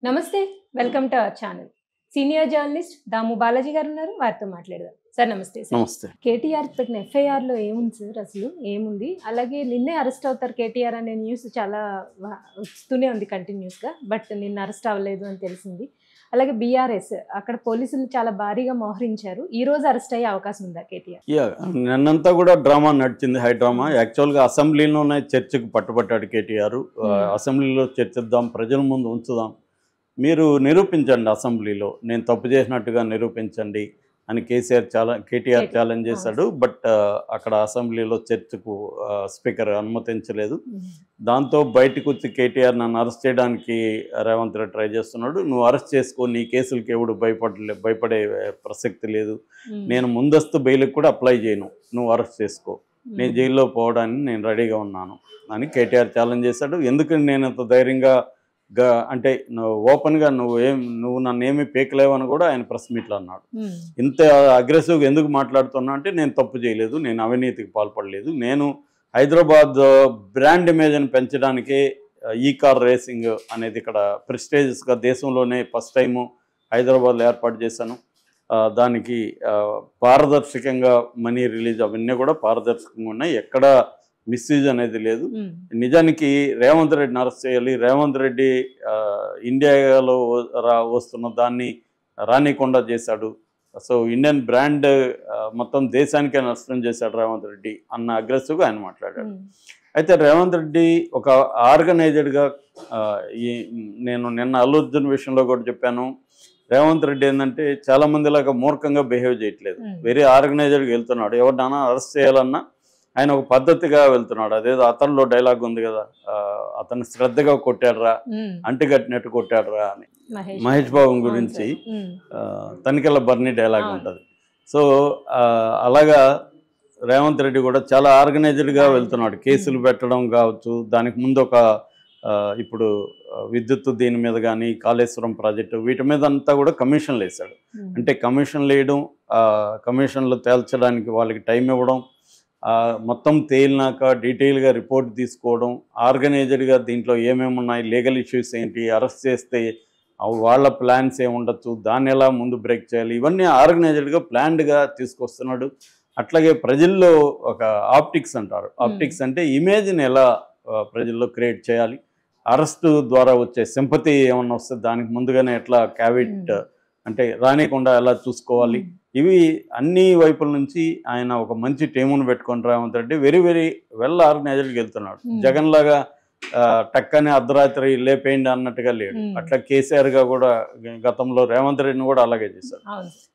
నమస్తే. Welcome to our channel. Senior journalist Damu Balaji గారు ఉన్నారు. వారితో మాట్లాడదాం. సార్ నమస్తే సార్. నమస్తే. కేటీఆర్ పెట్టిన ఎఫ్ఐఆర్‌లో ఏముంది సార్ అసలు? ఏముంది? అలాగే నిన్నే అరెస్ట్ అవుతారు కేటీఆర్ అనే న్యూస్ చాలా వస్తూనే ఉంది కంటిన్యూస్‌గా. బట్ నిన్న అరెస్ట్ అవ్వలేదు అని తెలిసింది. అలాగే బీఆర్ఎస్ అక్కడ పోలీసులు చాలా భారీగా మోహరించారు. ఈ రోజు అరెస్ట్ అయ్యే అవకాశం ఉందా కేటీఆర్? నిన్నంతా కూడా డ్రామా నడిచింది, హై డ్రామా. యాక్చువల్గా అసెంబ్లీలోనే చర్చకు పట్టుబట్టాడు కేటీఆర్. అసెంబ్లీలో చర్చిద్దాం, ప్రజల ముందు ఉంచుదాం, మీరు నిరూపించండి, అసెంబ్లీలో నేను తప్పు చేసినట్టుగా నిరూపించండి అని కేటీఆర్ ఛాలెంజ్ చేశాడు. బట్ అక్కడ అసెంబ్లీలో చర్చకు స్పీకర్ అనుమతించలేదు. దాంతో బయటకు వచ్చి కేటీఆర్ నన్ను అరెస్ట్ చేయడానికి రేవంత్ రెడ్డి ట్రై చేస్తున్నాడు, నువ్వు అరెస్ట్ చేసుకో, నీ కేసులకి ఎవడు భయపడే ప్రసక్తి లేదు, నేను ముందస్తు బెయిల్కి కూడా అప్లై చేయను, నువ్వు అరెస్ట్ చేసుకో, నేను జైల్లో పోవడానికి నేను రెడీగా ఉన్నాను అని కేటీఆర్ ఛాలెంజ్ చేశాడు. ఎందుకు నేను అంత ధైర్యంగా అంటే ఓపెన్గా నువ్వు నన్ను ఏమీ పీకలేవని కూడా ఆయన ప్రెస్ మీట్లో అన్నాడు. ఇంత అగ్రెసివ్గా ఎందుకు మాట్లాడుతున్నా అంటే, నేను తప్పు చేయలేదు, నేను అవినీతికి పాల్పడలేదు, నేను హైదరాబాద్ బ్రాండ్ ఇమేజ్ని పెంచడానికే ఈ కార్ రేసింగ్ అనేది ఇక్కడ ప్రెస్టేజియస్గా దేశంలోనే ఫస్ట్ టైము హైదరాబాద్లో ఏర్పాటు చేశాను. దానికి పారదర్శకంగా మనీ రిలీజ్ అవన్నీ కూడా పారదర్శకంగా ఉన్నాయి, ఎక్కడ మిస్యూజ్ అనేది లేదు. నిజానికి రేవంత్ రెడ్డిని అరెస్ట్ చేయాలి, రేవంత్ రెడ్డి ఇండియాలో వస్తున్న దాన్ని రానికుండా చేశాడు, సో ఇండియన్ బ్రాండ్ మొత్తం దేశానికే నష్టం చేశాడు రేవంత్ రెడ్డి అన్న అగ్రెసివ్గా ఆయన మాట్లాడాడు. అయితే రేవంత్ రెడ్డి ఒక ఆర్గనైజ్డ్గా, నేను నిన్న అల్లు అర్జున్ విషయంలో కూడా చెప్పాను, రేవంత్ రెడ్డి ఏంటంటే చాలామందిలాగా మూర్ఖంగా బిహేవ్ చేయట్లేదు, వెరీ ఆర్గనైజ్డ్గా వెళ్తున్నాడు. ఎవరినైనా అరెస్ట్ చేయాలన్నా ఆయన ఒక పద్ధతిగా వెళ్తున్నాడు. అదేదో అతనిలో డైలాగ్ ఉంది కదా, అతను శ్రద్ధగా కొట్టాడరా, అంటుకట్టినట్టు కొట్టాడరా అని మహేష్ బాబు గురించి తనికెళ్ళ బర్నీ డైలాగ్ ఉంటుంది. సో అలాగా రేవంత్ రెడ్డి కూడా చాలా ఆర్గనైజ్డ్గా వెళ్తున్నాడు. కేసులు పెట్టడం కావచ్చు, దానికి ముందు ఒక ఇప్పుడు విద్యుత్ దీని మీద కానీ కాళేశ్వరం ప్రాజెక్టు వీటి మీద అంతా కూడా కమిషన్లు వేశాడు. అంటే కమిషన్లు వేయడం, కమిషన్లు తేల్చడానికి వాళ్ళకి టైం ఇవ్వడం, మొత్తం తేలినాక డీటెయిల్గా రిపోర్ట్ తీసుకోవడం, ఆర్గనైజ్డ్గా దీంట్లో ఏమేమి ఉన్నాయి, లీగల్ ఇష్యూస్ ఏంటి, అరెస్ట్ చేస్తే వాళ్ళ ప్లాన్స్ ఏముండొచ్చు, దాన్ని ఎలా ముందు బ్రేక్ చేయాలి, ఇవన్నీ ఆర్గనైజ్డ్గా ప్లాన్డ్గా తీసుకొస్తున్నాడు. అట్లాగే ప్రజల్లో ఒక ఆప్టిక్స్ అంటారు, ఆప్టిక్స్ అంటే ఇమేజ్ని ఎలా ప్రజల్లో క్రియేట్ చేయాలి, అరెస్టు ద్వారా వచ్చే సింపతి ఏమన్నా వస్తే దానికి ముందుగానే ఎట్లా క్యావిట్ అంటే రానికుండా ఎలా చూసుకోవాలి, ఇవి అన్ని వైపుల నుంచి ఆయన ఒక మంచి టీమును పెట్టుకొని Revanth Reddy very very well ఆర్గనైజ్డ్కి వెళ్తున్నాడు. జగన్ లాగా టక్కని అర్ధరాత్రి లేపేయండి అన్నట్టుగా లేడు. అట్లా కేసీఆర్గా కూడా గతంలో రేవంత్ రెడ్డిని కూడా అలాగే చేశారు.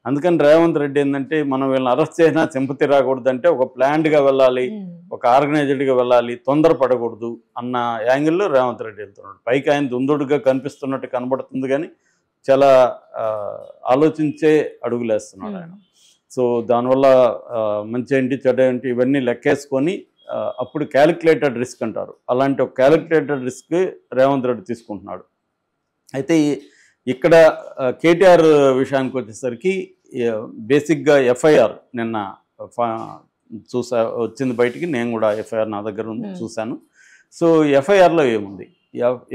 అందుకని రేవంత్ రెడ్డి ఏంటంటే, మనం వీళ్ళని అరెస్ట్ చేసినా సింపతి రాకూడదంటే ఒక ప్లాన్డ్గా వెళ్ళాలి, ఒక ఆర్గనైజ్డ్గా వెళ్ళాలి, తొందరపడకూడదు అన్న యాంగిల్లో రేవంత్ రెడ్డి వెళ్తున్నాడు. పైకి ఆయన దుందుడుగా కనిపిస్తున్నట్టు కనబడుతుంది, కానీ చాలా ఆలోచించే అడుగులేస్తున్నాడు ఆయన. సో దానివల్ల మంచి ఏంటి చెడ్డ ఏంటి ఇవన్నీ లెక్కేసుకొని అప్పుడు క్యాలిక్యులేటెడ్ రిస్క్ అంటారు, అలాంటి ఒక క్యాలిక్యులేటెడ్ రిస్క్ రేవంత్ రెడ్డి తీసుకుంటున్నాడు. అయితే ఇక్కడ కేటీఆర్ విషయానికి వచ్చేసరికి బేసిక్గా ఎఫ్ఐఆర్ నిన్న వచ్చింది బయటికి, నేను కూడా ఎఫ్ఐఆర్ నా దగ్గర ఉంది చూశాను. సో ఎఫ్ఐఆర్లో ఏముంది,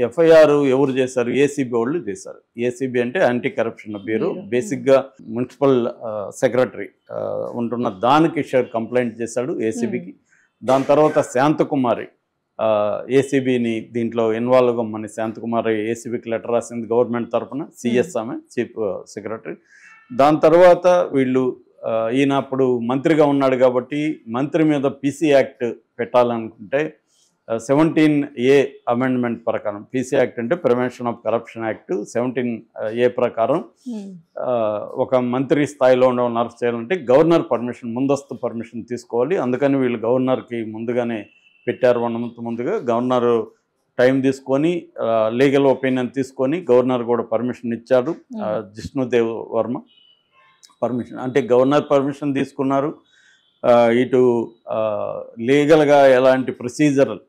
ఎఫ్ఐఆర్ ఎవరు చేశారు, ఏసీబీ వాళ్ళు చేశారు. ఏసీబీ అంటే యాంటీ కరప్షన్ బ్యూరో. బేసిక్గా మున్సిపల్ సెక్రటరీ ఉంటున్న దానకిషోర్ కంప్లైంట్ చేశాడు ఏసీబీకి. దాని తర్వాత శాంతకుమారి ఏసీబీని దీంట్లో ఇన్వాల్వ్ అవ్వమని శాంతకుమారి ఏసీబీకి లెటర్ రాసింది గవర్నమెంట్ తరఫున, సిఎస్ ఆమె చీఫ్ సెక్రటరీ. దాని తర్వాత వీళ్ళు ఈయన అప్పుడు మంత్రిగా ఉన్నాడు కాబట్టి మంత్రి మీద పీసీ యాక్ట్ పెట్టాలనుకుంటే 17A అమెండ్మెంట్ ప్రకారం, పీసీ యాక్ట్ అంటే prevention of corruption act, 17A ప్రకారం ఒక మంత్రి స్థాయిలో ఉన్న అరెస్ట్ చేయాలంటే గవర్నర్ పర్మిషన్, ముందస్తు పర్మిషన్ తీసుకోవాలి. అందుకని వీళ్ళు గవర్నర్కి ముందుగానే పెట్టారు. 1 month ముందుగా గవర్నర్ టైం తీసుకొని లీగల్ ఒపీనియన్ తీసుకొని గవర్నర్ కూడా పర్మిషన్ ఇచ్చాడు. జిష్ణుదేవ్ వర్మ పర్మిషన్, అంటే గవర్నర్ పర్మిషన్ తీసుకున్నారు. ఇటు లీగల్గా ఎలాంటి ప్రొసీజరల్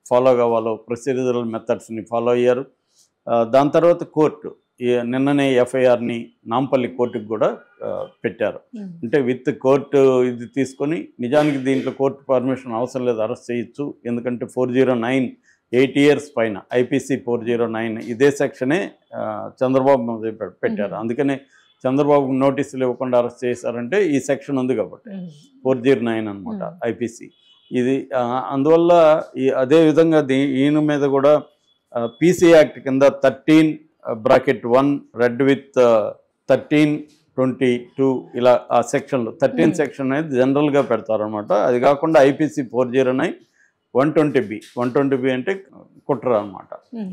ఫాలో కావాలో ప్రొసీజరల్ మెథడ్స్ని ఫాలో అయ్యారు. దాని తర్వాత కోర్టు నిన్ననే ఎఫ్ఐఆర్ని నాంపల్లి కోర్టుకు కూడా పెట్టారు. అంటే విత్ కోర్టు ఇది తీసుకొని, నిజానికి దీంట్లో కోర్టు పర్మిషన్ అవసరం లేదు, అరెస్ట్ చేయొచ్చు. ఎందుకంటే 409 8 years పైన IPC 409 ఇదే సెక్షనే చంద్రబాబు మీద పెట్టారు. అందుకనే చంద్రబాబుకు నోటీసులు ఇవ్వకుండా అరెస్ట్ చేశారంటే ఈ సెక్షన్ ఉంది కాబట్టి 409 అనమాట IPC ఇది. అందువల్ల అదేవిధంగా ఈయన మీద కూడా PC యాక్ట్ కింద 13(1) రెడ్ విత్ 13(22) ఇలా ఆ సెక్షన్లు 13 సెక్షన్ అనేది జనరల్గా పెడతారనమాట. అది కాకుండా IPC 409 120B 120B అంటే కుట్ర అనమాట,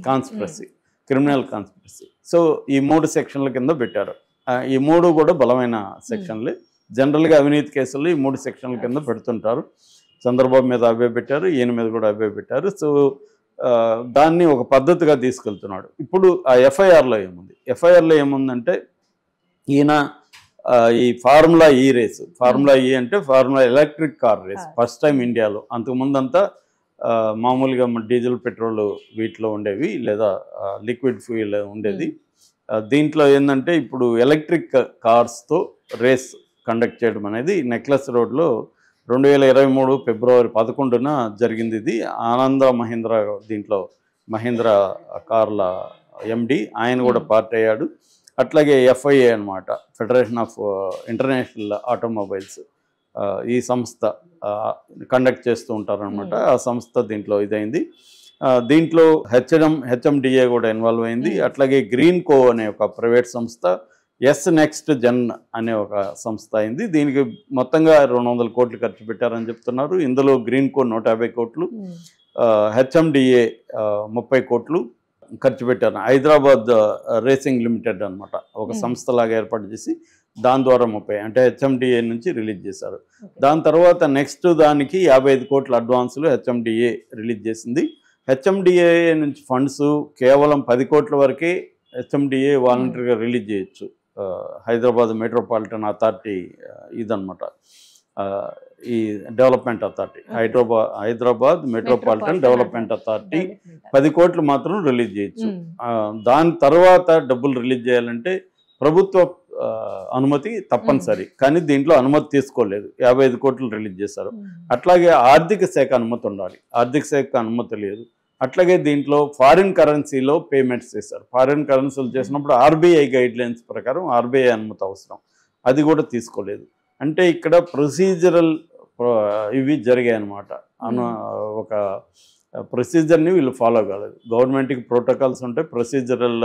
కాన్స్పిరసీ, క్రిమినల్ కాన్స్పిరసీ. సో ఈ 3 సెక్షన్ల కింద పెట్టారు. ఈ 3 కూడా బలమైన సెక్షన్లే. జనరల్గా అవినీతి కేసులు ఈ 3 సెక్షన్ల కింద పెడుతుంటారు. చంద్రబాబు మీద అవే పెట్టారు, ఈయన మీద కూడా అవే పెట్టారు. సో దాన్ని ఒక పద్ధతిగా తీసుకెళ్తున్నాడు. ఇప్పుడు ఆ ఎఫ్ఐఆర్లో ఏముంది? ఎఫ్ఐఆర్లో ఏముందంటే ఈయన ఈ ఫార్ములా ఈ రేసు, ఫార్ములా ఈ అంటే formula electric car race first time ఇండియాలో. అంతకుముందంతా మామూలుగా డీజిల్ పెట్రోల్ వీటిలో ఉండేవి లేదా లిక్విడ్ ఫ్యూయల్ ఉండేది. దీంట్లో ఏంటంటే ఇప్పుడు ఎలక్ట్రిక్ కార్స్తో రేస్ కండక్ట్ చేయడం అనేది నెక్లెస్ రోడ్లో 2023 ఫిబ్రవరి 11న జరిగింది. ఇది ఆనంద మహీంద్ర, దీంట్లో మహీంద్ర కార్ల MD ఆయన కూడా పార్ట్ అయ్యాడు. అట్లాగే FIA అనమాట, ఫెడరేషన్ ఆఫ్ ఇంటర్నేషనల్ ఆటోమొబైల్స్, ఈ సంస్థ కండక్ట్ చేస్తూ ఉంటారనమాట. ఆ సంస్థ దీంట్లో ఇదైంది. దీంట్లో HMDA కూడా ఇన్వాల్వ్ అయింది. అట్లాగే గ్రీన్ కో అనే ఒక ప్రైవేట్ సంస్థ, నెక్స్ట్ జెన్ అనే ఒక సంస్థ అయింది. దీనికి మొత్తంగా 200 కోట్లు ఖర్చు పెట్టారని చెప్తున్నారు. ఇందులో గ్రీన్ కో 150 కోట్లు, HMDA 30 కోట్లు ఖర్చు పెట్టారు. హైదరాబాద్ రేసింగ్ లిమిటెడ్ అనమాట ఒక సంస్థలాగా ఏర్పాటు చేసి దాని ద్వారా 30 అంటే HMDA నుంచి రిలీజ్ చేశారు. దాని తర్వాత నెక్స్ట్ దానికి 55 కోట్ల అడ్వాన్సులు HMDA రిలీజ్ చేసింది. HMDA నుంచి ఫండ్స్ కేవలం 10 కోట్ల వరకే HMDA వాలంటరీగా రిలీజ్ చేయొచ్చు. హైదరాబాద్ మెట్రోపాలిటన్ అథారిటీ ఇదనమాట, ఈ development authority, Hyderabad metropolitan development authority 10 కోట్లు మాత్రం రిలీజ్ చేయొచ్చు. దాని తర్వాత డబ్బులు రిలీజ్ చేయాలంటే ప్రభుత్వ అనుమతి తప్పనిసరి, కానీ దీంట్లో అనుమతి తీసుకోలేదు. 55 కోట్లు రిలీజ్ చేశారు. అట్లాగే ఆర్థిక శాఖ అనుమతి ఉండాలి, ఆర్థిక శాఖ అనుమతి లేదు. అట్లాగే దీంట్లో ఫారిన్ కరెన్సీలో పేమెంట్స్ చేశారు. ఫారిన్ కరెన్సీలు చేసినప్పుడు RBI గైడ్లైన్స్ ప్రకారం RBI అనుమతి అవసరం, అది కూడా తీసుకోలేదు. అంటే ఇక్కడ ప్రొసీజరల్ ఇవి జరిగాయి అన్నమాట. ఒక ప్రొసీజర్ని వీళ్ళు ఫాలో కాలేదు. గవర్నమెంట్కి ప్రోటోకాల్స్ ఉంటాయి, ప్రొసీజరల్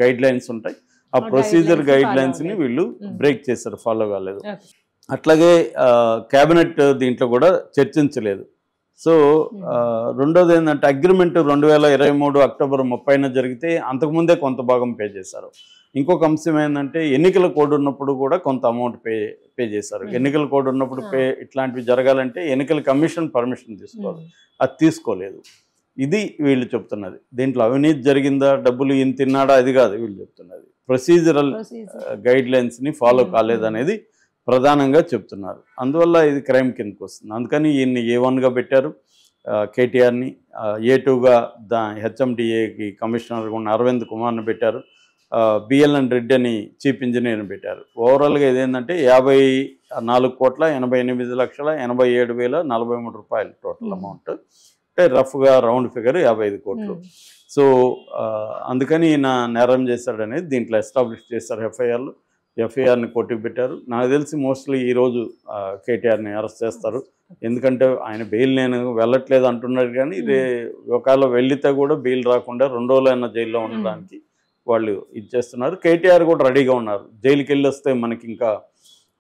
గైడ్లైన్స్ ఉంటాయి. ఆ ప్రొసీజర్ గైడ్లైన్స్ని వీళ్ళు బ్రేక్ చేశారు, ఫాలో కాలేదు. అట్లాగే క్యాబినెట్ దీంట్లో కూడా చర్చించలేదు. సో రెండోది ఏంటంటే అగ్రిమెంట్ 2023 అక్టోబర్ 30న జరిగితే అంతకుముందే కొంత భాగం పే చేశారు. ఇంకొక అంశం ఏంటంటే ఎన్నికల కోడ్ ఉన్నప్పుడు కూడా కొంత అమౌంట్ పే చేశారు. ఎన్నికల కోడ్ ఉన్నప్పుడు ఇట్లాంటివి జరగాలంటే ఎన్నికల కమిషన్ పర్మిషన్ తీసుకోవాలి, అది తీసుకోలేదు. ఇది వీళ్ళు చెప్తున్నది. దీంట్లో అవినీతి జరిగిందా, డబ్బులు ఈయన తిన్నాడా, అది కాదు వీళ్ళు చెప్తున్నది. ప్రొసీజరల్ గైడ్లైన్స్ని ఫాలో కాలేదనేది ప్రధానంగా చెప్తున్నారు. అందువల్ల ఇది క్రైమ్ కిందకు వస్తుంది. అందుకని ఈయన్ని A1గా పెట్టారు, KTRని A2గా HMDAకి కమిషనర్గా ఉన్న అరవింద్ కుమార్ని పెట్టారు, BLN రెడ్డి అని చీఫ్ ఇంజనీర్ని పెట్టారు. ఓవరాల్గా ఇదేంటంటే 54,88,87,043 రూపాయలు టోటల్ అమౌంట్. అంటే రఫ్గా రౌండ్ ఫిగర్ 55 కోట్లు. సో అందుకని ఈయన నేరం చేశాడనేది దీంట్లో ఎస్టాబ్లిష్ చేశారు. ఎఫ్ఐఆర్ని కొట్టుకు పెట్టారు. నాకు తెలిసి మోస్ట్లీ ఈరోజు KTRని అరెస్ట్ చేస్తారు. ఎందుకంటే ఆయన బెయిల్ నేను వెళ్ళట్లేదు అంటున్నారు, కానీ ఒకవేళ వెళ్లితే కూడా బెయిల్ రాకుండా 2 రోజులైనా జైల్లో ఉండడానికి వాళ్ళు ఇది చేస్తున్నారు. KTR కూడా రెడీగా ఉన్నారు. జైలుకి వెళ్ళి వస్తే మనకి ఇంకా